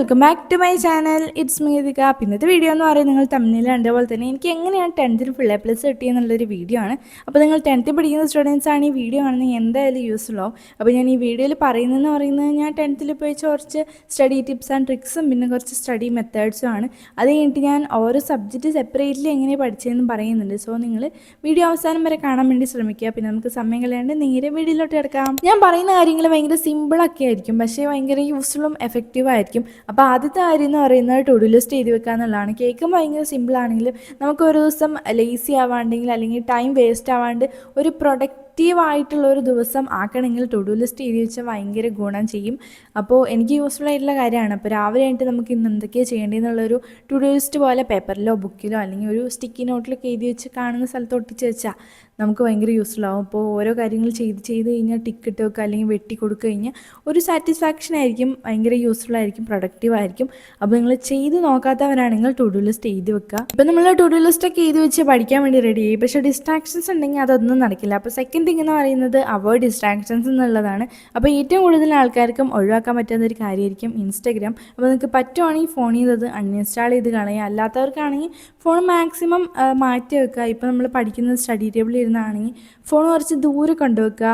Welcome back to my channel. It's Meethika. പിന്നത്തെ video എന്ന് പറയുന്നത് നിങ്ങൾ തമ്മിൽ കണ്ടപോലെ തന്നെ എനിക്ക് എങ്ങനെയാണ് 10th ഫുൾ എ പ്ലസ് കിട്ടിയെന്നുള്ളൊരു വീഡിയോ ആണ്. അപ്പോൾ നിങ്ങൾ 10th പഠിക്കുന്ന സ്റ്റുഡൻസ് ആണ് ഈ വീഡിയോ ആണെങ്കിൽ എന്തായാലും യൂസ്ഫുൾ ആവും. അപ്പോൾ ഞാൻ ഈ വീഡിയോയിൽ പറയുന്നത് ഞാൻ 10th ഉപയോഗിച്ച കുറച്ച് സ്റ്റഡി ടിപ്സ് ആൻഡ് ട്രിക്സും പിന്നെ കുറച്ച് സ്റ്റഡി മെത്തേഡ്സും ആണ്. അത് കഴിഞ്ഞിട്ട് ഞാൻ ഓരോ സബ്ജക്റ്റ് സെപ്പറേറ്റ്ലി എങ്ങനെ പഠിച്ചതെന്നും പറയുന്നുണ്ട്. സോ നിങ്ങൾ വീഡിയോ അവസാനം വരെ കാണാൻ വേണ്ടി ശ്രമിക്കുക. പിന്നെ നമുക്ക് സമയം കളയാണ്ട് നേരെ വീഡിയോയിലോട്ട് കിടക്കാം. ഞാൻ പറയുന്ന കാര്യങ്ങൾ ഭയങ്കര സിമ്പിളൊക്കെ ആയിരിക്കും, പക്ഷേ ഭയങ്കര യൂസ്ഫുള്ളും എഫക്റ്റീവ് ആയിരിക്കും. അപ്പോൾ ആദ്യത്തെ കാര്യം എന്ന് പറയുന്നത് ടു ഡു ലിസ്റ്റ് എഴുതി വെക്കുക എന്നുള്ളതാണ്. കേൾക്കുമ്പോൾ ഭയങ്കര സിമ്പിളാണെങ്കിലും നമുക്ക് ഒരു ദിവസം ലേസി ആവാണ്ടെങ്കിൽ അല്ലെങ്കിൽ ടൈം വേസ്റ്റ് ആവാണ്ട് ഒരു പ്രൊഡക്റ്റീവായിട്ടുള്ള ഒരു ദിവസം ആക്കണമെങ്കിൽ ടു ഡു ലിസ്റ്റ് എഴുതി വെച്ചാൽ ഭയങ്കര ഗുണം ചെയ്യും. അപ്പോൾ എനിക്ക് യൂസ്ഫുൾ ആയിട്ടുള്ള കാര്യമാണ്. അപ്പോൾ രാവിലെ ആയിട്ട് നമുക്ക് ഇന്ന് എന്തൊക്കെയാണ് ചെയ്യേണ്ടതെന്നുള്ളൊരു ടു ഡു ലിസ്റ്റ് പോലെ പേപ്പറിലോ ബുക്കിലോ അല്ലെങ്കിൽ ഒരു സ്റ്റിക്കി നോട്ടിലൊക്കെ എഴുതി വെച്ച് കാണുന്ന സ്ഥലത്ത് ഒട്ടിച്ച് വെച്ചാൽ നമുക്ക് ഭയങ്കര യൂസ്ഫുൾ ആവും. അപ്പോൾ ഓരോ കാര്യങ്ങൾ ചെയ്ത് കഴിഞ്ഞാൽ ടിക്ക് ഇട്ട് വെക്കുക അല്ലെങ്കിൽ വെട്ടി കൊടുക്കുക കഴിഞ്ഞാൽ ഒരു സാറ്റിസ്ഫാക്ഷൻ ആയിരിക്കും, ഭയങ്കര യൂസ്ഫുൾ ആയിരിക്കും, പ്രൊഡക്റ്റീവ് ആയിരിക്കും. അപ്പോൾ നിങ്ങൾ ചെയ്ത് നോക്കാത്തവരാണെങ്കിൽ ടു ഡു ലിസ്റ്റ് എഴുതി വെക്കുക. ഇപ്പം നമ്മൾ ടു ഡു ലിസ്റ്റൊക്കെ എഴുതി വെച്ച് പഠിക്കാൻ വേണ്ടി റെഡി ആയി, പക്ഷേ ഡിസ്ട്രാക്ഷൻസ് ഉണ്ടെങ്കിൽ അതൊന്നും നടക്കില്ല. അപ്പോൾ സെക്കൻഡ് തിങ് എന്ന് പറയുന്നത് അവോയ്ഡ് ഡിസ്ട്രാക്ഷൻസ് എന്നുള്ളതാണ്. അപ്പോൾ ഏറ്റവും കൂടുതൽ ആൾക്കാർക്കും ഒഴിവാക്കാൻ പറ്റുന്ന ഒരു കാര്യമായിരിക്കും ഇൻസ്റ്റഗ്രാം. അപ്പോൾ നിങ്ങൾക്ക് പറ്റുവാണെങ്കിൽ ഫോൺ ചെയ്തത് അൺഇൻസ്റ്റാൾ ചെയ്ത് കളയുക. അല്ലാത്തവർക്കാണെങ്കിൽ ഫോൺ മാക്സിമം മാറ്റി വെക്കുക. ഇപ്പോൾ നമ്മൾ പഠിക്കുന്നത് സ്റ്റഡി ടേബിളിൽ ഇരുന്നാണെങ്കിൽ ഫോൺ കുറച്ച് ദൂരെ കൊണ്ടുവെക്കുക,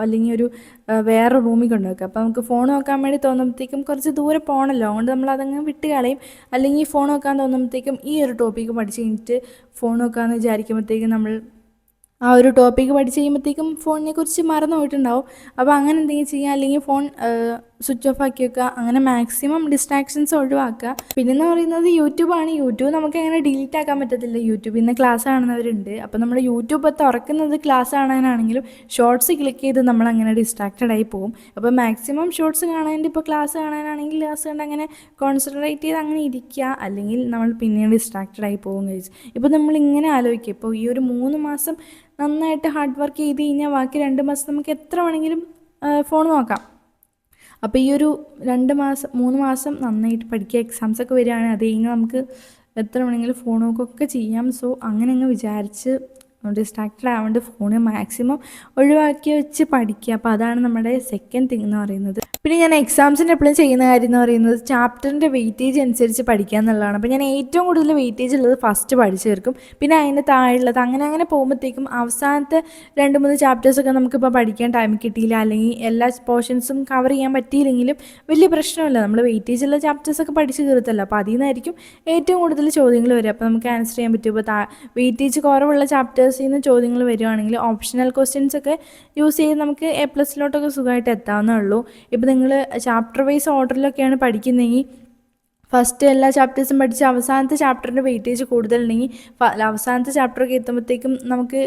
അല്ലെങ്കിൽ ഒരു വേറെ റൂമിൽ കൊണ്ടുവെക്കുക. അപ്പോൾ നമുക്ക് ഫോൺ നോക്കാൻ വേണ്ടി തോന്നുമ്പോഴത്തേക്കും കുറച്ച് ദൂരെ പോകണമല്ലോ, അതുകൊണ്ട് നമ്മൾ അതങ്ങ് വിട്ട് കളയും. അല്ലെങ്കിൽ ഫോൺ നോക്കാൻ തോന്നുമ്പോഴത്തേക്കും ഈ ഒരു ടോപ്പിക്ക് പഠിച്ച് കഴിഞ്ഞിട്ട് ഫോൺ നോക്കാമെന്ന് വിചാരിക്കുമ്പോഴത്തേക്കും നമ്മൾ ആ ഒരു ടോപ്പിക്ക് പഠിച്ച് കഴിയുമ്പോഴത്തേക്കും ഫോണിനെ കുറിച്ച് മറന്നു പോയിട്ടുണ്ടാവും. അപ്പോൾ അങ്ങനെ എന്തെങ്കിലും ചെയ്യുക, അല്ലെങ്കിൽ ഫോൺ സ്വിച്ച് ഓഫ് ആക്കി വെക്കുക. അങ്ങനെ മാക്സിമം ഡിസ്ട്രാക്ഷൻസ് ഒഴിവാക്കുക. പിന്നെന്ന് പറയുന്നത് യൂട്യൂബാണ്. യൂട്യൂബ് നമുക്ക് അങ്ങനെ ഡിലീറ്റ് ആക്കാൻ പറ്റത്തില്ല. യൂട്യൂബിൽ നിന്ന് ക്ലാസ് കാണുന്നവരുണ്ട്. അപ്പോൾ നമ്മൾ യൂട്യൂബ് തുറക്കുന്നത് ക്ലാസ് കാണാനാണെങ്കിലും ഷോർട്സ് ക്ലിക്ക് ചെയ്ത് നമ്മളങ്ങനെ ഡിസ്ട്രാക്റ്റഡ് ആയി പോകും. അപ്പോൾ മാക്സിമം ഷോർട്സ് കാണാണ്ട് ഇപ്പോൾ ക്ലാസ് കാണാനാണെങ്കിൽ ക്ലാസ് കണ്ട് അങ്ങനെ കോൺസെൻട്രേറ്റ് ചെയ്ത് അങ്ങനെ ഇരിക്കുക, അല്ലെങ്കിൽ നമ്മൾ പിന്നെയും ഡിസ്ട്രാക്റ്റഡ് ആയി പോകും കഴിച്ച്. ഇപ്പോൾ നമ്മളിങ്ങനെ ആലോചിക്കുക, ഇപ്പോൾ ഈ ഒരു 3 മാസം നന്നായിട്ട് ഹാർഡ് വർക്ക് ചെയ്ത് കഴിഞ്ഞാൽ ബാക്കി 2 മാസം നമുക്ക് എത്ര വേണമെങ്കിലും ഫോൺ നോക്കാം. അപ്പോൾ ഈ ഒരു 2 മാസം 3 മാസം നന്നായിട്ട് പഠിക്കുക. എക്സാംസൊക്കെ വരികയാണെങ്കിൽ അത് കഴിഞ്ഞാൽ നമുക്ക് എത്ര വേണമെങ്കിലും ഫോൺ നോക്കുകയൊക്കെ ചെയ്യാം. സോ അങ്ങനെ അങ്ങ് വിചാരിച്ച് ഡിസ്ട്രാക്റ്റഡ് ആവാണ്ട് ഫോണ് മാക്സിമം ഒഴിവാക്കി വെച്ച് പഠിക്കുക. അപ്പോൾ അതാണ് നമ്മുടെ സെക്കൻഡ് തിങ് എന്ന് പറയുന്നത്. പിന്നെ ഞാൻ എക്സാംസിന് എപ്പോഴും ചെയ്യുന്ന കാര്യം എന്ന് പറയുന്നത് ചാപ്റ്ററിൻ്റെ വെയിറ്റേജ് അനുസരിച്ച് പഠിക്കുക എന്നുള്ളതാണ്. അപ്പോൾ ഞാൻ ഏറ്റവും കൂടുതൽ വെയിറ്റേജ് ഉള്ളത് ഫസ്റ്റ് പഠിച്ചു തീർക്കും. പിന്നെ അതിൻ്റെ താഴെയുള്ളത് അങ്ങനെ പോകുമ്പോഴത്തേക്കും അവസാനത്തെ 2-3 ചാപ്റ്റേഴ്സൊക്കെ നമുക്കിപ്പോൾ പഠിക്കാൻ ടൈം കിട്ടിയില്ല, അല്ലെങ്കിൽ എല്ലാ പോർഷൻസും കവർ ചെയ്യാൻ പറ്റിയില്ലെങ്കിലും വലിയ പ്രശ്നമില്ല. നമ്മൾ വെയിറ്റേജ് ഉള്ള ചാപ്റ്റേഴ്സൊക്കെ പഠിച്ച് തീർത്തല്ലോ. അപ്പോൾ അതിൽ നിന്നായിരിക്കും ഏറ്റവും കൂടുതൽ ചോദ്യങ്ങൾ വരിക. അപ്പോൾ നമുക്ക് ആൻസർ ചെയ്യാൻ പറ്റും. ഇപ്പോൾ വെയിറ്റേജ് കുറവുള്ള ചാപ്റ്റേഴ്സിൽ നിന്ന് ചോദ്യങ്ങൾ വരികയാണെങ്കിൽ ഓപ്ഷണൽ ക്വസ്റ്റ്യൻസ് ഒക്കെ യൂസ് ചെയ്ത് നമുക്ക് A+ലോട്ടൊക്കെ സുഖമായിട്ട് എത്താവുന്നേ ഉള്ളൂ. ഇപ്പോൾ നിങ്ങൾ ചാപ്റ്റർ വൈസ് ഓർഡറിലൊക്കെയാണ് പഠിക്കുന്നതെങ്കിൽ ഫസ്റ്റ് എല്ലാ ചാപ്റ്റേഴ്സും പഠിച്ച് അവസാനത്തെ ചാപ്റ്ററിൻ്റെ വെയിറ്റേജ് കൂടുതലുണ്ടെങ്കിൽ അവസാനത്തെ ചാപ്റ്ററൊക്കെ എത്തുമ്പോഴത്തേക്കും നമുക്ക്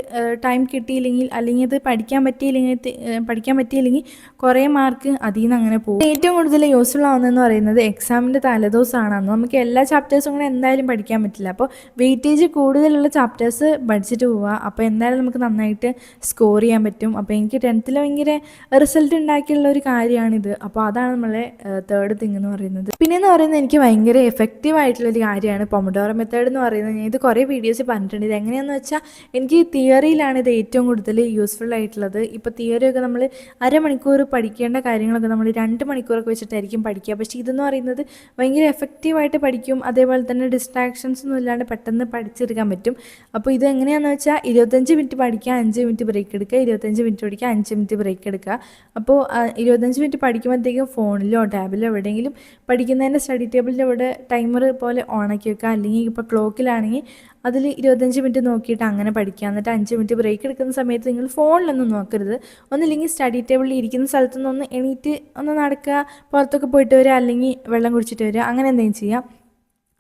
ടൈം കിട്ടിയില്ലെങ്കിൽ അല്ലെങ്കിൽ അത് പഠിക്കാൻ പറ്റിയില്ലെങ്കിൽ കുറേ മാർക്ക് അതിൽ നിന്ന് അങ്ങനെ പോകും. ഏറ്റവും കൂടുതൽ യൂസ്ഫുൾ ആവുന്നതെന്ന് പറയുന്നത് എക്സാമിൻ്റെ തലേദിവസമാണ്. നമുക്ക് എല്ലാ ചാപ്റ്റേഴ്സും കൂടെ എന്തായാലും പഠിക്കാൻ പറ്റില്ല. അപ്പോൾ വെയിറ്റേജ് കൂടുതലുള്ള ചാപ്റ്റേഴ്സ് പഠിച്ചിട്ട് പോവുക. അപ്പോൾ എന്തായാലും നമുക്ക് നന്നായിട്ട് സ്കോർ ചെയ്യാൻ പറ്റും. അപ്പോൾ എനിക്ക് 10th ഭയങ്കര റിസൾട്ട് ഉണ്ടാക്കിയുള്ള ഒരു കാര്യമാണിത്. അപ്പോൾ അതാണ് നമ്മളെ തേർഡ് തിങ് എന്ന് പറയുന്നത്. പിന്നെയെന്ന് പറയുന്നത് എനിക്ക് ഭയങ്കര എഫക്റ്റീവ് ആയിട്ടുള്ളൊരു കാര്യമാണ് പൊമഡോറോ മെത്തേഡ് എന്ന് പറയുന്നത്. ഞാൻ ഇത് കുറേ വീഡിയോസിൽ പറഞ്ഞിട്ടുണ്ട്. ഇത് എങ്ങനെയാണെന്ന് വെച്ചാൽ എനിക്ക് തിയറിയിലാണ് ഇത് ഏറ്റവും കൂടുതൽ യൂസ്ഫുൾ ആയിട്ടുള്ളത്. ഇപ്പോൾ തിയറിയൊക്കെ നമ്മൾ അരമണിക്കൂർ പഠിക്കേണ്ട കാര്യങ്ങളൊക്കെ നമ്മൾ 2 മണിക്കൂറൊക്കെ വെച്ചിട്ടായിരിക്കും പഠിക്കുക. പക്ഷേ ഇതെന്ന് പറയുന്നത് ഭയങ്കര എഫക്റ്റീവായിട്ട് പഠിക്കും. അതേപോലെ തന്നെ ഡിസ്ട്രാക്ഷൻസ് ഒന്നും ഇല്ലാണ്ട് പെട്ടെന്ന് പഠിച്ചെടുക്കാൻ പറ്റും. അപ്പോൾ ഇത് എങ്ങനെയാണെന്ന് വെച്ചാൽ 25 മിനിറ്റ് പഠിക്കുക, 5 മിനിറ്റ് ബ്രേക്ക് എടുക്കുക, 25 മിനിറ്റ് പഠിക്കുക, 5 മിനിറ്റ് ബ്രേക്ക് എടുക്കുക. അപ്പോൾ 25 മിനിറ്റ് പഠിക്കുമ്പോഴത്തേക്കും ഫോണിലോ ടാബിലോ എവിടെയെങ്കിലും പഠിക്കുന്നതിൻ്റെ സ്റ്റഡി ടേബിളിൻ്റെ ഇവിടെ ടൈമർ പോലെ ഓണാക്കി വെക്കുക. അല്ലെങ്കിൽ ഇപ്പോൾ ക്ലോക്കിലാണെങ്കിൽ അതിൽ 25 മിനിറ്റ് നോക്കിയിട്ട് അങ്ങനെ പഠിക്കുക. എന്നിട്ട് 5 മിനിറ്റ് ബ്രേക്ക് എടുക്കുന്ന സമയത്ത് നിങ്ങൾ ഫോണിലൊന്നും നോക്കരുത്. ഒന്നില്ലെങ്കിൽ സ്റ്റഡി ടേബിളിൽ ഇരിക്കുന്ന സ്ഥലത്തു നിന്ന് എണീറ്റ് ഒന്ന് നടക്കുക, പുറത്തൊക്കെ പോയിട്ട് വരിക, അല്ലെങ്കിൽ വെള്ളം കുടിച്ചിട്ട് വരിക, അങ്ങനെ എന്തെങ്കിലും ചെയ്യാം.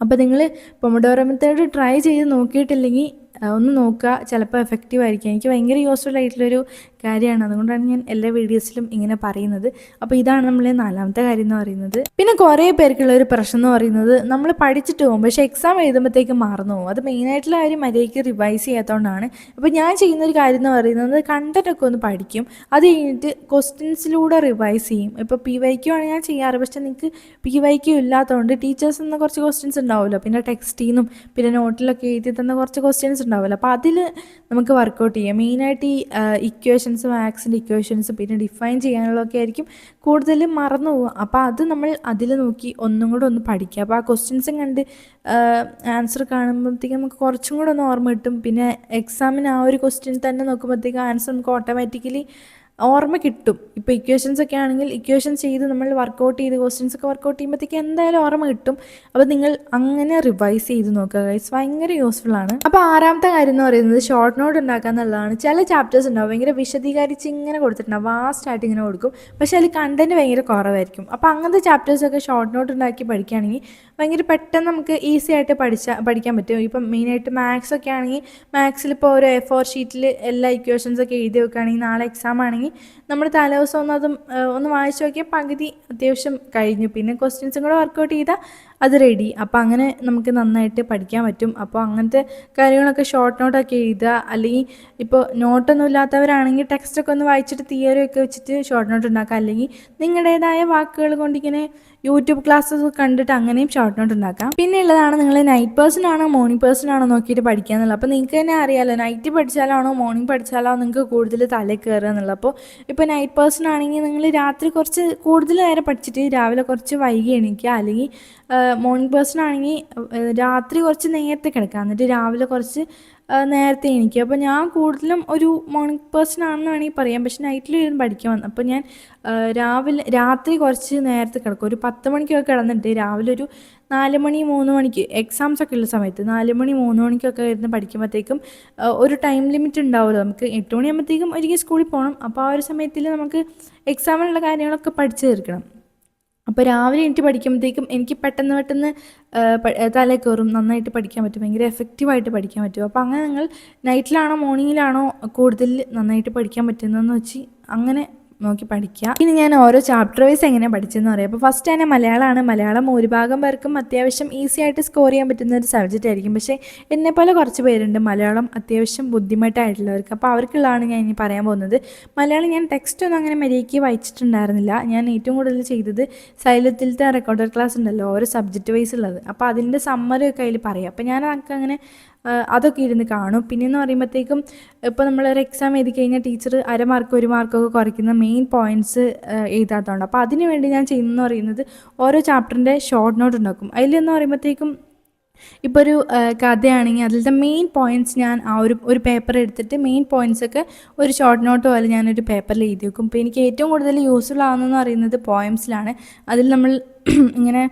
അപ്പോൾ നിങ്ങൾ പൊമഡോറോ മെത്തേഡ് ട്രൈ ചെയ്ത് നോക്കിയിട്ടില്ലെങ്കിൽ ഒന്ന് നോക്കുക, ചിലപ്പോൾ എഫക്റ്റീവ് ആയിരിക്കും. എനിക്ക് ഭയങ്കര യൂസ്ഫുൾ ആയിട്ടുള്ളൊരു കാര്യമാണ്. അതുകൊണ്ടാണ് ഞാൻ എല്ലാ വീഡിയോസിലും ഇങ്ങനെ പറയുന്നത്. അപ്പോൾ ഇതാണ് നമ്മളെ 4ാമത്തെ കാര്യം എന്ന് പറയുന്നത്. പിന്നെ കുറേ പേർക്കുള്ള ഒരു പ്രശ്നം എന്ന് പറയുന്നത് നമ്മൾ പഠിച്ചിട്ട് പോകും, പക്ഷേ എക്സാം എഴുതുമ്പോഴത്തേക്കും മറന്നു പോകും. അത് മെയിനായിട്ടുള്ള കാര്യം മര്യാദയ്ക്ക് റിവൈസ് ചെയ്യാത്തതുകൊണ്ടാണ്. അപ്പോൾ ഞാൻ ചെയ്യുന്നൊരു കാര്യം എന്ന് പറയുന്നത് കണ്ടൻറ്റൊക്കെ ഒന്ന് പഠിക്കും, അത് കഴിഞ്ഞിട്ട് ക്വസ്റ്റ്യൻസിലൂടെ റിവൈസ് ചെയ്യും. ഇപ്പോൾ PYQ ആണ് ഞാൻ ചെയ്യാറ്. പക്ഷേ നിങ്ങൾക്ക് PYQ ഇല്ലാത്തതുകൊണ്ട് ടീച്ചേഴ്സ് എന്ന കുറച്ച് ക്വസ്റ്റ്യൻസ് ഉണ്ടാവുമല്ലോ, പിന്നെ ടെക്സ്റ്റിൽ നിന്നും പിന്നെ നോട്ടിലൊക്കെ എഴുതി തന്ന കുറച്ച് ക്വസ്റ്റ്യൻസ് ഉണ്ടാവുമല്ലോ. അപ്പോൾ അതിൽ നമുക്ക് വർക്കൗട്ട് ചെയ്യാം. മെയിനായിട്ട് ഈ ഇക്വേഷൻസ് ഇക്വേഷൻസ്, മാത്സിൻ്റെ ഇക്വേഷൻസ്, പിന്നെ ഡിഫൈൻ ചെയ്യാനുള്ളതൊക്കെ ആയിരിക്കും കൂടുതലും മറന്നു പോകുക. അപ്പോൾ അത് നമ്മൾ അതിൽ നോക്കി ഒന്നും കൂടെ ഒന്ന് പഠിക്കുക. അപ്പോൾ ആ ക്വസ്റ്റ്യൻസും കണ്ട് ആൻസർ കാണുമ്പോഴത്തേക്കും നമുക്ക് കുറച്ചും കൂടെ ഒന്ന് ഓർമ്മ കിട്ടും. പിന്നെ എക്സാമിന് ആ ഒരു ക്വസ്റ്റ്യൻ തന്നെ നോക്കുമ്പോഴത്തേക്കും ആൻസർ നമുക്ക് ഓട്ടോമാറ്റിക്കലി ഓർമ്മ കിട്ടും. ഇപ്പോൾ ഇക്വേഷൻസ് ഒക്കെ ആണെങ്കിൽ ഇക്വേഷൻസ് ചെയ്ത് നമ്മൾ വർക്കൗട്ട് ചെയ്ത് ക്വസ്റ്റ്യൻസ് ഒക്കെ വർക്കൗട്ട് ചെയ്യുമ്പോഴത്തേക്ക് എന്തായാലും ഓർമ്മ കിട്ടും. അപ്പോൾ നിങ്ങൾ അങ്ങനെ റിവൈസ് ചെയ്ത് നോക്കുക ഗൈസ്, ഭയങ്കര യൂസ്ഫുൾ ആണ്. അപ്പോൾ ആറാമത്തെ കാര്യം എന്ന് പറയുന്നത് ഷോർട്ട് നോട്ട് ഉണ്ടാക്കുക എന്നുള്ളതാണ്. ചില ചാപ്റ്റേഴ്സ് ഉണ്ടാവും ഭയങ്കര വിശദീകരിച്ച് ഇങ്ങനെ കൊടുത്തിട്ടുണ്ടാവും, വാസ്റ്റായിട്ട് ഇങ്ങനെ കൊടുക്കും, പക്ഷേ അതിൽ കണ്ടന്റ് ഭയങ്കര കുറവായിരിക്കും. അപ്പോൾ അങ്ങനത്തെ ചാപ്റ്റേഴ്സൊക്കെ ഷോർട്ട് നോട്ട് ഉണ്ടാക്കി പഠിക്കുകയാണെങ്കിൽ ഭയങ്കര പെട്ടെന്ന് നമുക്ക് ഈസി ആയിട്ട് പഠിക്കാൻ പറ്റും. ഇപ്പം മെയിനായിട്ട് മാത്സ് ഒക്കെ ആണെങ്കിൽ മാത്സിലിപ്പോൾ ഒരു A4 ഷീറ്റിൽ എല്ലാ ഇക്വേഷൻസൊക്കെ എഴുതി വെക്കുകയാണെങ്കിൽ നാളെ എക്സാം ആണെങ്കിൽ നമ്മൾ തലേദിവസം ഒന്ന് വായിച്ച് നോക്കിയാൽ പകുതി അത്യാവശ്യം കഴിഞ്ഞു. പിന്നെ ക്വസ്റ്റ്യൻസും കൂടെ വർക്കൗട്ട് ചെയ്താൽ അത് റെഡി. അപ്പോൾ അങ്ങനെ നമുക്ക് നന്നായിട്ട് പഠിക്കാൻ പറ്റും. അപ്പോൾ അങ്ങനത്തെ കാര്യങ്ങളൊക്കെ ഷോർട്ട് നോട്ടൊക്കെ എഴുതുക. അല്ലെങ്കിൽ ഇപ്പോൾ നോട്ടൊന്നും ഇല്ലാത്തവരാണെങ്കിൽ ടെക്സ്റ്റൊക്കെ ഒന്ന് വായിച്ചിട്ട് തിയറി ഒക്കെ വെച്ചിട്ട് ഷോർട്ട് നോട്ട് ഉണ്ടാക്കുക. അല്ലെങ്കിൽ നിങ്ങളുടേതായ വാക്കുകൾ കൊണ്ടിങ്ങനെ യൂട്യൂബ് ക്ലാസ്സസ് കണ്ടിട്ട് അങ്ങനെയും ഷോർട്ട് നോട്ട് ഉണ്ടാക്കാം. പിന്നെ ഉള്ളതാണ് നിങ്ങൾ നൈറ്റ് പേഴ്സൺ ആണോ മോർണിംഗ് പേഴ്സൺ ആണോ നോക്കിയിട്ട് പഠിക്കുക എന്നുള്ളത്. അപ്പോൾ നിങ്ങൾക്ക് തന്നെ അറിയാമല്ലോ, നൈറ്റ് പഠിച്ചാലാണോ മോർണിംഗ് പഠിച്ചാലോ നിങ്ങൾക്ക് കൂടുതൽ തലയിൽ കയറുക എന്നുള്ളത്. അപ്പോൾ ഇപ്പോൾ നൈറ്റ് പേഴ്സൺ ആണെങ്കിൽ നിങ്ങൾ രാത്രി കുറച്ച് കൂടുതൽ നേരം പഠിച്ചിട്ട് രാവിലെ കുറച്ച് വൈകി എണീക്കുക. അല്ലെങ്കിൽ മോർണിംഗ് പേഴ്സൺ ആണെങ്കിൽ രാത്രി കുറച്ച് നേരത്തെ കിടക്കുക, എന്നിട്ട് രാവിലെ കുറച്ച് നേരത്തെ എണീക്കുക. അപ്പോൾ ഞാൻ കൂടുതലും ഒരു മോർണിംഗ് പേഴ്സൺ ആണെന്ന് വേണമെങ്കിൽ പറയാം, പക്ഷെ നൈറ്റിൽ ഇരുന്ന് പഠിക്കാൻ വന്നു. അപ്പോൾ ഞാൻ രാത്രി കുറച്ച് നേരത്തെ കിടക്കും. ഒരു 10 മണിക്കൊക്കെ കിടന്നിട്ട് രാവിലെ ഒരു 4 മണി 3 മണിക്ക് എക്സാംസ് ഒക്കെ ഉള്ള സമയത്ത് 4 മണി 3 മണിക്കൊക്കെ ഇരുന്ന് പഠിക്കുമ്പോഴത്തേക്കും ഒരു ടൈം ലിമിറ്റ് ഉണ്ടാവുമല്ലോ. നമുക്ക് 8 മണിയാകുമ്പോഴത്തേക്കും ഒരിക്കൽ സ്കൂളിൽ പോകണം. അപ്പോൾ ആ ഒരു സമയത്തിൽ നമുക്ക് എക്സാമിനുള്ള കാര്യങ്ങളൊക്കെ പഠിച്ചു തീർക്കണം. അപ്പോൾ രാവിലെ എനിക്ക് പഠിക്കുമ്പോഴത്തേക്കും എനിക്ക് പെട്ടെന്ന് തലയിൽ കയറും, നന്നായിട്ട് പഠിക്കാൻ പറ്റും, ഭയങ്കര എഫക്റ്റീവായിട്ട് പഠിക്കാൻ പറ്റും. അപ്പോൾ അങ്ങനെ നിങ്ങൾ നൈറ്റിലാണോ മോർണിംഗിലാണോ കൂടുതൽ നന്നായിട്ട് പഠിക്കാൻ പറ്റുന്നതെന്ന് വെച്ച് അങ്ങനെ നോക്കി പഠിക്കുക. ഇനി ഞാൻ ഓരോ ചാപ്റ്റർ വൈസ് എങ്ങനെ പഠിച്ചെന്ന് പറയാം. അപ്പോൾ ഫസ്റ്റ് തന്നെ മലയാളമാണ്. മലയാളം ഭൂരിഭാഗം പേർക്കും അത്യാവശ്യം ഈസി ആയിട്ട് സ്കോർ ചെയ്യാൻ പറ്റുന്ന ഒരു സബ്ജക്റ്റ് ആയിരിക്കും. പക്ഷേ എന്നെപ്പോലെ കുറച്ച് പേരുണ്ട് മലയാളം അത്യാവശ്യം ബുദ്ധിമുട്ടായിട്ടുള്ളവർക്ക്. അപ്പോൾ അവർക്കുള്ളതാണ് ഞാൻ ഇനി പറയാൻ പോകുന്നത്. മലയാളം ഞാൻ ടെക്സ്റ്റ് ഒന്നും അങ്ങനെ മര്യാദയ്ക്ക് വായിച്ചിട്ടുണ്ടായിരുന്നില്ല. ഞാൻ ഏറ്റവും കൂടുതൽ ചെയ്തത് സൈലത്തിലത്തെ റെക്കോർഡർ ക്ലാസ് ഉണ്ടല്ലോ, ഓരോ സബ്ജക്റ്റ് വൈസ് ഉള്ളത്. അപ്പോൾ അതിൻ്റെ സമ്മറി ഒക്കെ അതിൽ പറയാം. അപ്പോൾ ഞാൻ അങ്ങനെ അതൊക്കെ ഇരുന്ന് കാണും. പിന്നെയെന്ന് പറയുമ്പോഴത്തേക്കും ഇപ്പോൾ നമ്മളൊരു എക്സാം എഴുതി കഴിഞ്ഞാൽ ടീച്ചർ 1/2 മാർക്ക് 1 മാർക്കൊക്കെ കുറയ്ക്കുന്ന മെയിൻ പോയിൻറ്റ്സ് എഴുതാത്തതുകൊണ്ട്, അപ്പോൾ അതിന് വേണ്ടി ഞാൻ ചെയ്യുന്നതെന്ന് പറയുന്നത് ഓരോ ചാപ്റ്ററിൻ്റെ ഷോർട്ട് നോട്ട് ഉണ്ടാക്കും. അതിലെന്ന് പറയുമ്പോഴത്തേക്കും ഇപ്പോൾ ഒരു കഥയാണെങ്കിൽ അതിലത്തെ മെയിൻ പോയിൻറ്റ്സ് ഞാൻ ആ ഒരു പേപ്പർ എടുത്തിട്ട് മെയിൻ പോയിൻറ്റ്സൊക്കെ ഒരു ഷോർട്ട് നോട്ട് പോലെ ഞാനൊരു പേപ്പറിൽ എഴുതി വെക്കും. ഇപ്പോൾ എനിക്ക് ഏറ്റവും കൂടുതൽ യൂസ്ഫുൾ ആവുന്നതെന്ന് പറയുന്നത് പോയംസിലാണ്. അതിൽ നമ്മൾ ഇങ്ങനെ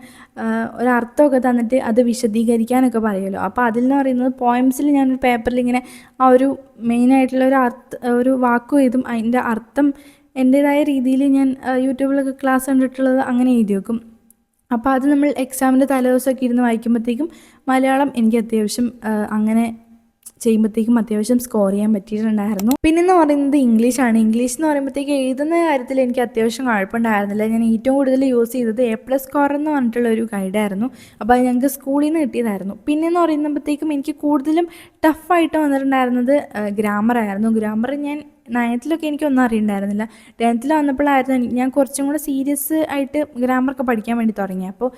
ഒരർത്ഥമൊക്കെ തന്നിട്ട് അത് വിശദീകരിക്കാനൊക്കെ പറയുമല്ലോ. അപ്പോൾ അതിൽ എന്ന് പറയുന്നത് പോയംസിൽ ഞാനൊരു പേപ്പറിൽ ഇങ്ങനെ ആ ഒരു മെയിനായിട്ടുള്ള ഒരു വാക്കും എഴുതും, അതിൻ്റെ അർത്ഥം എൻ്റേതായ രീതിയിൽ ഞാൻ യൂട്യൂബിലൊക്കെ ക്ലാസ് കണ്ടിട്ടുള്ളത് അങ്ങനെ എഴുതി വെക്കും. അപ്പോൾ അത് നമ്മൾ എക്സാമിൻ്റെ തലേദിവസമൊക്കെ ഇരുന്ന് വായിക്കുമ്പോഴത്തേക്കും മലയാളം എനിക്ക് അത്യാവശ്യം അങ്ങനെ ചെയ്യുമ്പോഴത്തേക്കും അത്യാവശ്യം സ്കോർ ചെയ്യാൻ പറ്റിയിട്ടുണ്ടായിരുന്നു. പിന്നെന്ന് പറയുന്നത് ഇംഗ്ലീഷാണ്. ഇംഗ്ലീഷ് എന്ന് പറയുമ്പോഴത്തേക്ക് എഴുതുന്ന കാര്യത്തിൽ എനിക്ക് അത്യാവശ്യം കുഴപ്പമുണ്ടായിരുന്നില്ല. ഞാൻ ഏറ്റവും കൂടുതൽ യൂസ് ചെയ്തത് A+ സ്കോർ എന്ന് പറഞ്ഞിട്ടുള്ള ഒരു ഗൈഡായിരുന്നു. അപ്പോൾ അത് ഞങ്ങൾക്ക് സ്കൂളിൽ നിന്ന് കിട്ടിയതായിരുന്നു. പിന്നെന്ന് പറയുമ്പോഴത്തേക്കും എനിക്ക് കൂടുതലും ടഫായിട്ട് വന്നിട്ടുണ്ടായിരുന്നത് ഗ്രാമറായിരുന്നു. ഗ്രാമർ ഞാൻ 9th എനിക്കൊന്നും അറിയണ്ടായിരുന്നില്ല. 10th വന്നപ്പോഴായിരുന്നു ഞാൻ കുറച്ചും കൂടെ സീരിയസ് ആയിട്ട് ഗ്രാമറൊക്കെ പഠിക്കാൻ വേണ്ടി തുടങ്ങി. അപ്പോൾ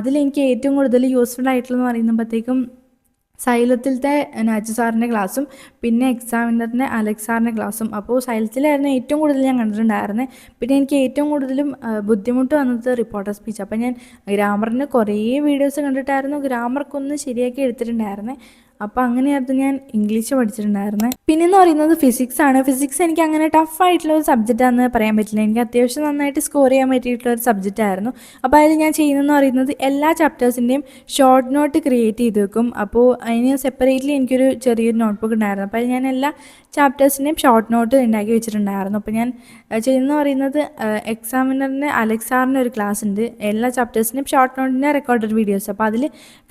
അതിലെനിക്ക് ഏറ്റവും കൂടുതൽ യൂസ്ഫുൾ ആയിട്ടുള്ളതെന്ന് പറയുമ്പോഴത്തേക്കും സൈലത്തിലത്തെ നാച്ചു സാറിൻ്റെ ക്ലാസ്സും പിന്നെ എക്സാമിനറിൻ്റെ അലക്സ് സാറിൻ്റെ ക്ലാസ്സും. അപ്പോൾ സൈലത്തിലായിരുന്നു ഏറ്റവും കൂടുതൽ ഞാൻ കണ്ടിട്ടുണ്ടായിരുന്നത്. പിന്നെ എനിക്ക് ഏറ്റവും കൂടുതലും ബുദ്ധിമുട്ട് വന്നത് റിപ്പോർട്ടർ സ്പീച്ച്. അപ്പോൾ ഞാൻ ഗ്രാമറിന് കുറേ വീഡിയോസ് കണ്ടിട്ടായിരുന്നു ഗ്രാമർക്കൊന്ന് ശരിയാക്കി എടുത്തിട്ടുണ്ടായിരുന്നത്. അപ്പോൾ അങ്ങനെയായിരുന്നു ഞാൻ ഇംഗ്ലീഷ് പഠിച്ചിട്ടുണ്ടായിരുന്നത്. പിന്നെന്ന് പറയുന്നത് ഫിസിക്സ് ആണ്. ഫിസിക്സ് എനിക്ക് അങ്ങനെ ടഫായിട്ടുള്ള ഒരു സബ്ജക്റ്റാണെന്ന് പറയാൻ പറ്റില്ല. എനിക്ക് അത്യാവശ്യം നന്നായിട്ട് സ്കോർ ചെയ്യാൻ പറ്റിയിട്ടുള്ള ഒരു സബ്ജക്റ്റായിരുന്നു. അപ്പോൾ അതിൽ ഞാൻ ചെയ്യുന്നതെന്ന് പറയുന്നത് എല്ലാ ചാപ്റ്റേഴ്സിൻ്റെയും ഷോർട്ട് നോട്ട് ക്രിയേറ്റ് ചെയ്ത് വെക്കും. അപ്പോൾ അതിന് സെപ്പറേറ്റ്ലി എനിക്കൊരു ചെറിയൊരു നോട്ട്ബുക്ക് ഉണ്ടായിരുന്നു. അപ്പോൾ ഞാൻ എല്ലാ ചാപ്റ്റേഴ്സിൻ്റെയും ഷോർട്ട് നോട്ട് ഉണ്ടാക്കി വെച്ചിട്ടുണ്ടായിരുന്നു. അപ്പോൾ ഞാൻ ചെയ്യുന്നതെന്ന് പറയുന്നത് എക്സാമിനറിന് അലക്സ് സാറിൻ്റെ ഒരു ക്ലാസ് ഉണ്ട്, എല്ലാ ചാപ്റ്റേഴ്സിൻ്റെയും ഷോർട്ട് നോട്ടിൻ്റെ റെക്കോർഡഡ് വീഡിയോസ്. അപ്പോൾ അതിൽ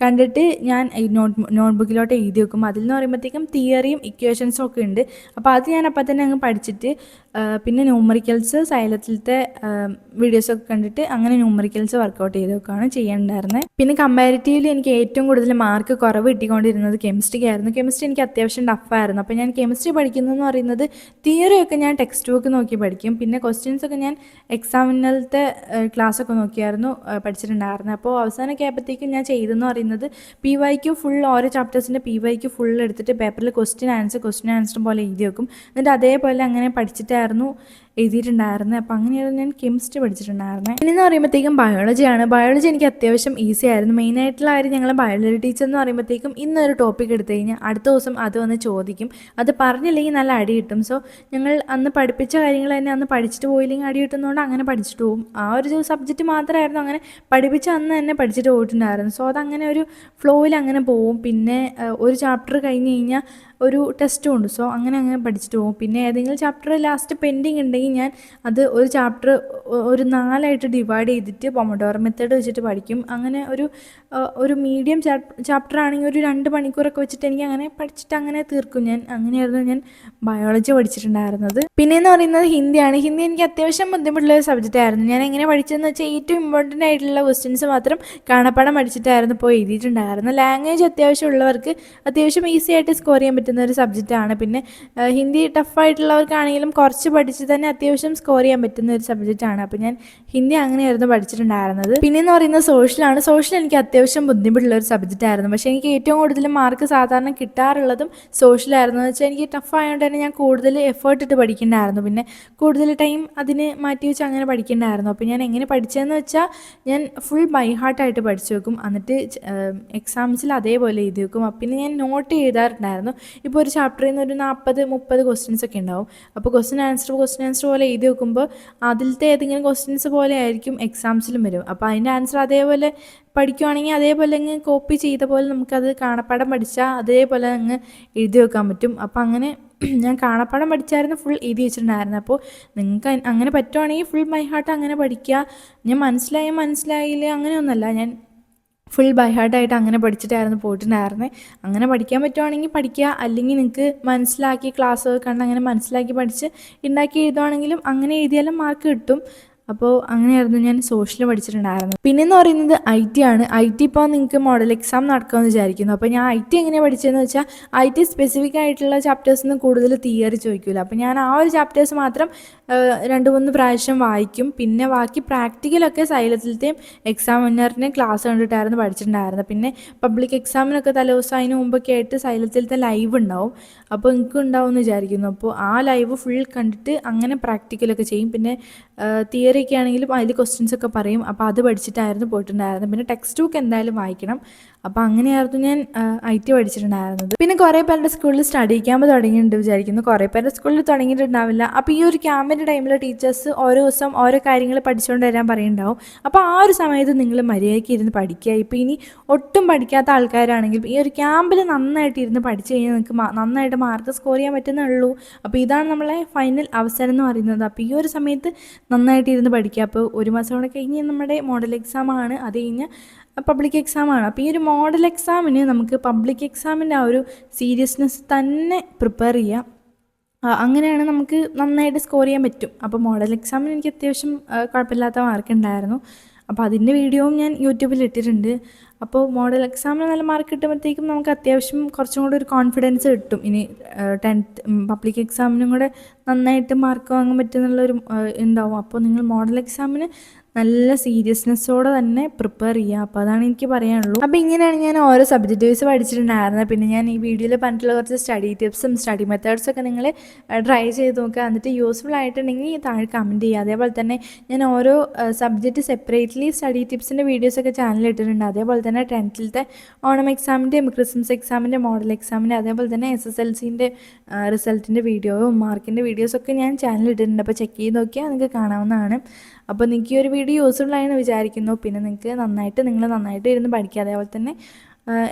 കണ്ടിട്ട് ഞാൻ ഈ നോട്ട്ബുക്കിലോട്ട് എഴുതി വെക്കും. അതിൽ നിന്ന് പറയുമ്പോഴത്തേക്കും തിയറിയും ഇക്വേഷൻസും ഒക്കെ ഉണ്ട്. അപ്പോൾ അത് ഞാൻ അപ്പം തന്നെ അങ്ങ് പഠിച്ചിട്ട് പിന്നെ ന്യൂമറിക്കൽസ് സൈലത്തിലത്തെ വീഡിയോസൊക്കെ കണ്ടിട്ട് അങ്ങനെ ന്യൂമറിക്കൽസ് വർക്കൗട്ട് ചെയ്തൊക്കെയാണ് ചെയ്യാനുണ്ടായിരുന്നത്. പിന്നെ കമ്പാരിറ്റീവ്ലി എനിക്ക് ഏറ്റവും കൂടുതൽ മാർക്ക് കുറവ് കിട്ടിക്കൊണ്ടിരുന്നത് കെമിസ്ട്രിക്കായിരുന്നു. കെമിസ്ട്രി എനിക്ക് അത്യാവശ്യം ടഫായിരുന്നു. അപ്പോൾ ഞാൻ കെമിസ്ട്രി പഠിക്കുന്നതെന്ന് പറയുന്നത് തിയറിയൊക്കെ ഞാൻ ടെക്സ്റ്റ് ബുക്ക് നോക്കി പഠിക്കും. പിന്നെ ക്വസ്റ്റ്യൻസൊക്കെ ഞാൻ എക്സാമിനലത്തെ ക്ലാസ്സൊക്കെ നോക്കിയായിരുന്നു പഠിച്ചിട്ടുണ്ടായിരുന്നത്. അപ്പോൾ അവസാനമൊക്കെ ആയപ്പോഴത്തേക്കും ഞാൻ ചെയ്തതെന്ന് പറയുന്നത് PYQ ഫുൾ ഓരോ ചാപ്റ്റേഴ്സിൻ്റെ PYQ ഫുൾ എടുത്തിട്ട് പേപ്പറിൽ ക്വസ്റ്റ്യൻ ആൻസർ പോലെ എഴുതി വെക്കും. എന്നിട്ട് അതേപോലെ അങ്ങനെ പഠിച്ചിട്ടായിരുന്നു എഴുതിയിട്ടുണ്ടായിരുന്നത്. അപ്പോൾ അങ്ങനെയായിരുന്നു ഞാൻ കെമിസ്ട്രി പഠിച്ചിട്ടുണ്ടായിരുന്നത്. ഇനിയെന്ന് പറയുമ്പോഴത്തേക്കും ബയോളജിയാണ്. ബയോളജി എനിക്ക് അത്യാവശ്യം ഈസി ആയിരുന്നു. മെയിനായിട്ടുള്ള കാര്യം ഞങ്ങൾ ബയോളജി ടീച്ചർ എന്ന് പറയുമ്പോഴത്തേക്കും ഇന്നൊരു ടോപ്പിക് എടുത്തു കഴിഞ്ഞാൽ അടുത്ത ദിവസം അത് വന്ന് ചോദിക്കും. അത് പറഞ്ഞില്ലെങ്കിൽ നല്ല അടി കിട്ടും. സോ ഞങ്ങൾ അന്ന് പഠിപ്പിച്ച കാര്യങ്ങൾ തന്നെ അന്ന് പഠിച്ചിട്ട് പോയില്ലെങ്കിൽ അടി കിട്ടുന്നതുകൊണ്ട് അങ്ങനെ പഠിച്ചിട്ട് പോകും. ആ ഒരു സബ്ജക്റ്റ് മാത്രമായിരുന്നു അങ്ങനെ പഠിപ്പിച്ച അന്ന് തന്നെ പഠിച്ചിട്ട് പോയിട്ടുണ്ടായിരുന്നു. സോ അതങ്ങനെ ഒരു ഫ്ലോയിൽ അങ്ങനെ പോവും. പിന്നെ ഒരു ചാപ്റ്റർ കഴിഞ്ഞ് കഴിഞ്ഞാൽ ഒരു ടെസ്റ്റും ഉണ്ട്. സോ അങ്ങനെ പഠിച്ചിട്ട് പോകും. പിന്നെ ഏതെങ്കിലും ചാപ്റ്റർ ലാസ്റ്റ് പെൻഡിങ് ഉണ്ടെങ്കിൽ ഞാൻ അത് ഒരു ചാപ്റ്റർ ഒരു 4 ഡിവൈഡ് ചെയ്തിട്ട് പൊമഡോറോ മെത്തേഡ് വെച്ചിട്ട് പഠിക്കും. അങ്ങനെ ഒരു മീഡിയം ചാപ്റ്റർ ആണെങ്കിൽ ഒരു 2 മണിക്കൂറൊക്കെ വെച്ചിട്ട് എനിക്ക് അങ്ങനെ പഠിച്ചിട്ട് അങ്ങനെ തീർക്കും ഞാൻ. അങ്ങനെയായിരുന്നു ഞാൻ ബയോളജി പഠിച്ചിട്ടുണ്ടായിരുന്നത്. പിന്നെയെന്ന് പറയുന്നത് ഹിന്ദിയാണ്. ഹിന്ദി എനിക്ക് അത്യാവശ്യം ബുദ്ധിമുട്ടുള്ള ഒരു സബ്ജക്റ്റ് ആയിരുന്നു. ഞാൻ എങ്ങനെ പഠിച്ചതെന്ന് വെച്ചാൽ ഏറ്റവും ഇമ്പോർട്ടൻ്റ് ആയിട്ടുള്ള ക്വസ്റ്റ്യൻസ് മാത്രം കാണാപ്പാഠം പഠിച്ചിട്ടായിരുന്നു ഇപ്പോൾ എഴുതിയിട്ടുണ്ടായിരുന്നു. ലാംഗ്വേജ് അത്യാവശ്യം ഉള്ളവർക്ക് അത്യാവശ്യം ഈസി ആയിട്ട് സ്കോർ ചെയ്യാൻ പറ്റുന്ന ഒരു സബ്ജക്റ്റാണ്. പിന്നെ ഹിന്ദി ടഫായിട്ടുള്ളവർക്കാണെങ്കിലും കുറച്ച് പഠിച്ച് തന്നെ അത്യാവശ്യം സ്കോർ ചെയ്യാൻ പറ്റുന്ന ഒരു സബ്ജക്റ്റാണ്. അപ്പോൾ ഞാൻ ഹിന്ദി അങ്ങനെയായിരുന്നു പഠിച്ചിട്ടുണ്ടായിരുന്നത്. പിന്നെയെന്ന് പറയുന്നത് സോഷ്യലാണ്. സോഷ്യൽ എനിക്ക് അത്യാവശ്യം ബുദ്ധിമുട്ടുള്ള ഒരു സബ്ജക്റ്റ് ആയിരുന്നു. പക്ഷേ എനിക്ക് ഏറ്റവും കൂടുതൽ മാർക്ക് സാധാരണ കിട്ടാറുള്ളതും സോഷ്യലായിരുന്നു. എന്ന് വെച്ചാൽ എനിക്ക് ടഫ് ആയതുകൊണ്ട് തന്നെ ഞാൻ കൂടുതൽ എഫേർട്ട് ഇട്ട് പഠിക്കേണ്ടായിരുന്നു. പിന്നെ കൂടുതൽ ടൈം അതിന് മാറ്റി വെച്ച് അങ്ങനെ പഠിക്കേണ്ടായിരുന്നു. അപ്പോൾ ഞാൻ എങ്ങനെ പഠിച്ചതെന്ന് വെച്ചാൽ ഞാൻ ഫുൾ ബൈ ഹാർട്ടായിട്ട് പഠിച്ചു വെക്കും. എന്നിട്ട് എക്സാംസിൽ അതേപോലെ എഴുതി വെക്കും. പിന്നെ ഞാൻ നോട്ട് എഴുതാറുണ്ടായിരുന്നു. ഇപ്പോൾ ഒരു ചാപ്റ്ററിൽ നിന്ന് ഒരു 40-30 ക്വസ്റ്റ്യൻസ് ഒക്കെ ഉണ്ടാവും. അപ്പോൾ ക്വസ്റ്റ്യൻ ആൻസർ പോലെ എഴുതി വെക്കുമ്പോൾ അതിലത്തെ ഏതെങ്കിലും ക്വസ്റ്റ്യൻസ് പോലെ ആയിരിക്കും എക്സാംസിലും വരും. അപ്പോൾ അതിൻ്റെ ആൻസർ അതേപോലെ പഠിക്കുവാണെങ്കിൽ അതേപോലെ അങ്ങ് കോപ്പി ചെയ്ത പോലെ നമുക്കത് കാണപ്പാഠം പഠിച്ചാൽ അതേപോലെ അങ്ങ് എഴുതി വെക്കാൻ പറ്റും. അപ്പോൾ അങ്ങനെ ഞാൻ കാണപ്പാഠം പഠിച്ചായിരുന്നു ഫുൾ എഴുതി വെച്ചിട്ടുണ്ടായിരുന്നു. അപ്പോൾ നിങ്ങൾക്ക് അങ്ങനെ പറ്റുവാണെങ്കിൽ ഫുൾ ബൈ ഹാർട്ട് അങ്ങനെ പഠിക്കുക. ഞാൻ മനസ്സിലായില്ല അങ്ങനെയൊന്നുമല്ല, ഞാൻ ഫുൾ ബൈ ഹാർട്ടായിട്ട് അങ്ങനെ പഠിച്ചിട്ടായിരുന്നു പോയിട്ടുണ്ടായിരുന്നത്. അങ്ങനെ പഠിക്കാൻ പറ്റുവാണെങ്കിൽ പഠിക്കുക, അല്ലെങ്കിൽ നിങ്ങൾക്ക് മനസ്സിലാക്കി ക്ലാസ് കണ്ട് അങ്ങനെ മനസ്സിലാക്കി പഠിച്ച് ഉണ്ടാക്കി എഴുതുവാണെങ്കിലും അങ്ങനെ എഴുതിയാലും മാർക്ക് കിട്ടും. അപ്പോൾ അങ്ങനെയായിരുന്നു ഞാൻ സോഷ്യൽ പഠിച്ചിട്ടുണ്ടായിരുന്നത്. പിന്നെയെന്ന് പറയുന്നത് IT ആണ്. IT ഇപ്പോൾ നിങ്ങൾക്ക് മോഡൽ എക്സാം നടക്കുമെന്ന് വിചാരിക്കുന്നു. അപ്പോൾ ഞാൻ IT എങ്ങനെയാണ് പഠിച്ചതെന്ന് വെച്ചാൽ IT സ്പെസിഫിക് ആയിട്ടുള്ള ചാപ്റ്റേഴ്സിൽ നിന്ന് കൂടുതൽ തിയറി ചോദിക്കില്ല. അപ്പോൾ ഞാൻ ആ ഒരു ചാപ്റ്റേഴ്സ് മാത്രം 2-3 പ്രാവശ്യം വായിക്കും. പിന്നെ ബാക്കി പ്രാക്ടിക്കലൊക്കെ സൈലത്തിലത്തെയും എക്സാമിനറിൻ്റെയും ക്ലാസ് കണ്ടിട്ടായിരുന്നു പഠിച്ചിട്ടുണ്ടായിരുന്നത്. പിന്നെ പബ്ലിക് എക്സാമിനൊക്കെ തലേദിവസം അതിന് മുമ്പൊക്കെ ആയിട്ട് സൈലത്തിലത്തെ ലൈവ് ഉണ്ടാവും. അപ്പോൾ നിങ്ങൾക്ക് ഉണ്ടാവും എന്ന് വിചാരിക്കുന്നു. അപ്പോൾ ആ ലൈവ് ഫുൾ കണ്ടിട്ട് അങ്ങനെ പ്രാക്ടിക്കലൊക്കെ ചെയ്യും. പിന്നെ തിയറി ഒക്കെ ആണെങ്കിലും അതിൽ ക്വസ്റ്റ്യൻസ് ഒക്കെ പറയും. അപ്പോൾ അത് പഠിച്ചിട്ടായിരുന്നു പോയിട്ടുണ്ടായിരുന്നത്. പിന്നെ ടെക്സ്റ്റ് ബുക്ക് എന്തായാലും വായിക്കണം. അപ്പോൾ അങ്ങനെയായിരുന്നു ഞാൻ IT പഠിച്ചിട്ടുണ്ടായിരുന്നത്. പിന്നെ കുറേ പേരുടെ സ്കൂളിൽ സ്റ്റഡി ക്യാമ്പ് തുടങ്ങിയിട്ടുണ്ട് വിചാരിക്കുന്നു. കുറേ പേരുടെ സ്കൂളിൽ തുടങ്ങിയിട്ടുണ്ടാവില്ല. അപ്പോൾ ഈ ഒരു ക്യാമ്പിൻ്റെ ടൈമിൽ ടീച്ചേഴ്സ് ഓരോ ദിവസം ഓരോ കാര്യങ്ങൾ പഠിച്ചുകൊണ്ട് വരാൻ പറയുന്നുണ്ടാവും. അപ്പോൾ ആ ഒരു സമയത്ത് നിങ്ങൾ മര്യാദയ്ക്ക് ഇരുന്ന് പഠിക്കുക. ഇപ്പോൾ ഇനി ഒട്ടും പഠിക്കാത്ത ആൾക്കാരാണെങ്കിൽ ഈ ഒരു ക്യാമ്പിൽ നന്നായിട്ട് ഇരുന്ന് പഠിച്ചു കഴിഞ്ഞാൽ നിങ്ങൾക്ക് നന്നായിട്ട് മാർക്ക് സ്കോർ ചെയ്യാൻ പറ്റുന്നുള്ളൂ. അപ്പോൾ ഇതാണ് നമ്മളെ ഫൈനൽ അവസരം എന്ന് പറയുന്നത്. അപ്പോൾ ഈ ഒരു സമയത്ത് നന്നായിട്ട് ഇരുന്ന് പഠിക്കുക. അപ്പോൾ ഒരു മാസം കൂടെ കഴിഞ്ഞ് നമ്മുടെ മോഡൽ എക്സാമാണ്. അത് കഴിഞ്ഞ് പബ്ലിക് എക്സാമാണ്. അപ്പോൾ ഈ ഒരു മോഡൽ എക്സാമിന് നമുക്ക് പബ്ലിക് എക്സാമിൻ്റെ ആ ഒരു സീരിയസ്നെസ് തന്നെ പ്രിപ്പയർ ചെയ്യാം. അങ്ങനെയാണ് നമുക്ക് നന്നായിട്ട് സ്കോർ ചെയ്യാൻ പറ്റും. അപ്പോൾ മോഡൽ എക്സാമിന് എനിക്ക് അത്യാവശ്യം കുഴപ്പമില്ലാത്ത മാർക്ക് ഉണ്ടായിരുന്നു. അപ്പോൾ അതിൻ്റെ വീഡിയോയും ഞാൻ യൂട്യൂബിൽ ഇട്ടിട്ടുണ്ട്. അപ്പോൾ മോഡൽ എക്സാമിന് നല്ല മാർക്ക് കിട്ടുമ്പോഴത്തേക്കും നമുക്ക് അത്യാവശ്യം കുറച്ചും കൂടെ ഒരു കോൺഫിഡൻസ് കിട്ടും. ഇനി 10th പബ്ലിക് എക്സാമിനും കൂടെ നന്നായിട്ട് മാർക്ക് വാങ്ങാൻ പറ്റുന്നുള്ളൊരു ഉണ്ടാവും. അപ്പോൾ നിങ്ങൾ മോഡൽ എക്സാമിന് നല്ല സീരിയസ്നെസ്സോടെ തന്നെ പ്രിപ്പയർ ചെയ്യുക. അപ്പോൾ അതാണ് എനിക്ക് പറയാനുള്ളൂ. അപ്പോൾ ഇങ്ങനെയാണ് ഞാൻ ഓരോ സബ്ജക്റ്റ് വൈസ് പഠിച്ചിട്ടുണ്ടായിരുന്നത്. പിന്നെ ഞാൻ ഈ വീഡിയോയിൽ പറഞ്ഞിട്ടുള്ള കുറച്ച് സ്റ്റഡി ടിപ്സും സ്റ്റഡി മെത്തേഡ്സൊക്കെ നിങ്ങൾ ട്രൈ ചെയ്ത് നോക്കുക. എന്നിട്ട് യൂസ്ഫുൾ ആയിട്ടുണ്ടെങ്കിൽ താഴെ കമൻറ്റ് ചെയ്യുക. അതേപോലെ തന്നെ ഞാൻ ഓരോ സബ്ജക്റ്റ് സെപ്പറേറ്റ്ലി സ്റ്റഡി ടിപ്സിൻ്റെ വീഡിയോസൊക്കെ ചാനലിൽ ഇട്ടിട്ടുണ്ട്. അതേപോലെ തന്നെ 10th ഓണം എക്സാമിൻ്റെ, ക്രിസ്മസ് എക്സാമിൻ്റെ, മോഡൽ എക്സാമിൻ്റെ, അതേപോലെ തന്നെ SSLCൻ്റെ റിസൾട്ടിൻ്റെ വീഡിയോയും മാർക്കിൻ്റെ വീഡിയോസൊക്കെ ഞാൻ ചാനലിൽ ഇട്ടിട്ടുണ്ട്. അപ്പോൾ ചെക്ക് ചെയ്ത് നോക്കിയാൽ നിങ്ങൾക്ക് കാണാവുന്നതാണ്. അപ്പോൾ നിങ്ങൾക്ക് ഈ ഒരു വീഡിയോ യൂസ്ഫുൾ ആയെന്ന് വിചാരിക്കുന്നു. പിന്നെ നിങ്ങൾ നന്നായിട്ട് ഇരുന്ന് പഠിക്കുക. അതേപോലെ തന്നെ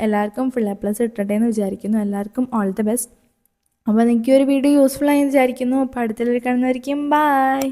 എല്ലാവർക്കും ഫുൾ A+ കിട്ടട്ടെ എന്ന് വിചാരിക്കുന്നു. എല്ലാവർക്കും ഓൾ ദി ബെസ്റ്റ്. അപ്പോൾ നിങ്ങൾക്ക് ഈ ഒരു വീഡിയോ യൂസ്ഫുൾ ആയെന്ന് വിചാരിക്കുന്നു. അപ്പോൾ അടുത്തുള്ള കാണുന്നവരിക്കും ബൈ.